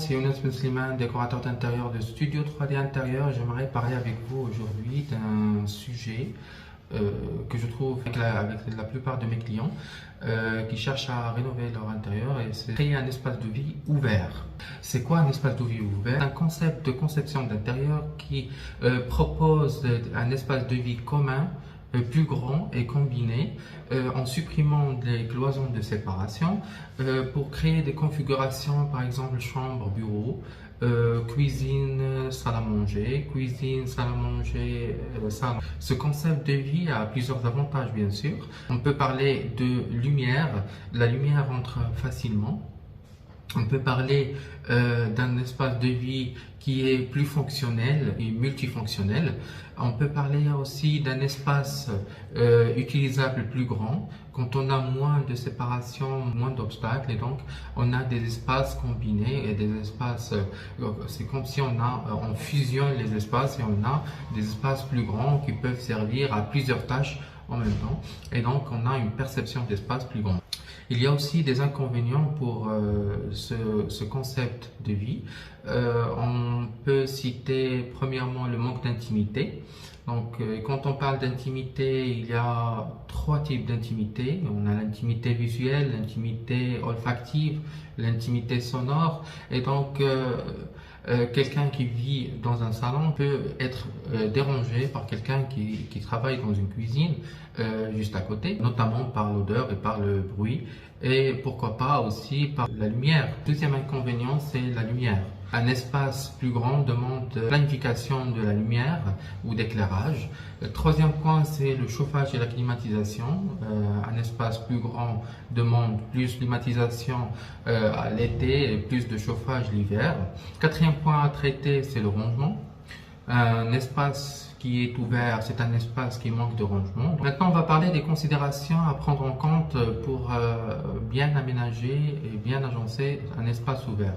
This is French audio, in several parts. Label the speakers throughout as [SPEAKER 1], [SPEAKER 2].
[SPEAKER 1] c'est Younes Ben Slimane, décorateur d'intérieur de Studio 3D Intérieur. J'aimerais parler avec vous aujourd'hui d'un sujet que je trouve avec la plupart de mes clients qui cherchent à rénover leur intérieur, et c'est créer un espace de vie ouvert. C'est quoi un espace de vie ouvert? Un concept de conception d'intérieur qui propose un espace de vie commun, plus grand et combiné, en supprimant les cloisons de séparation pour créer des configurations, par exemple chambre, bureau, cuisine, salle à manger, cuisine, salle à manger, salle. Ce concept de vie a plusieurs avantages, bien sûr. On peut parler de lumière. La lumière entre facilement. On peut parler d'un espace de vie qui est plus fonctionnel et multifonctionnel. On peut parler aussi d'un espace utilisable plus grand, quand on a moins de séparation, moins d'obstacles, et donc on a des espaces combinés et des espaces, c'est comme si on fusionne les espaces et on a des espaces plus grands qui peuvent servir à plusieurs tâches en même temps, et donc on a une perception d'espace plus grand. Il y a aussi des inconvénients pour ce concept de vie. On peut citer premièrement le manque d'intimité. Donc, quand on parle d'intimité, il y a trois types d'intimité. On a l'intimité visuelle, l'intimité olfactive, l'intimité sonore. Et donc, quelqu'un qui vit dans un salon peut être dérangé par quelqu'un qui travaille dans une cuisine juste à côté, notamment par l'odeur et par le bruit, et pourquoi pas aussi par la lumière. Deuxième inconvénient, c'est la lumière. Un espace plus grand demande planification de la lumière ou d'éclairage. Le troisième point, c'est le chauffage et la climatisation. Un espace plus grand demande plus de climatisation à l'été et plus de chauffage l'hiver. Quatrième point à traiter, c'est le rangement. Un espace qui est ouvert, c'est un espace qui manque de rangement. Maintenant, on va parler des considérations à prendre en compte pour bien aménager et bien agencer un espace ouvert.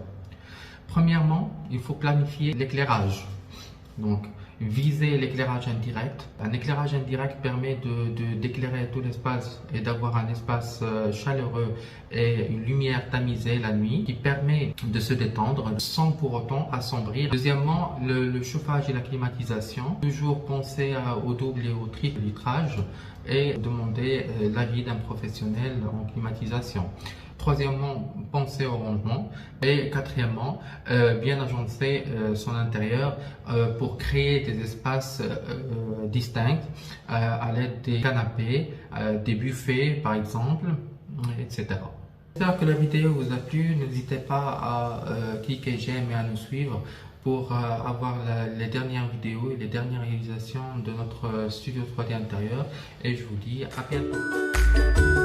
[SPEAKER 1] Premièrement, il faut planifier l'éclairage. Donc, viser l'éclairage indirect. Un éclairage indirect permet d'éclairer tout l'espace et d'avoir un espace chaleureux et une lumière tamisée la nuit qui permet de se détendre sans pour autant assombrir. Deuxièmement, le chauffage et la climatisation. Toujours penser au double et au triple litrage et demander l'avis d'un professionnel en climatisation. Troisièmement, penser au rangement. Et quatrièmement, bien agencer son intérieur pour créer des espaces distincts à l'aide des canapés, des buffets par exemple, etc. J'espère que la vidéo vous a plu. N'hésitez pas à cliquer j'aime et à nous suivre pour avoir les dernières vidéos et les dernières réalisations de notre studio 3D intérieur. Et je vous dis à bientôt.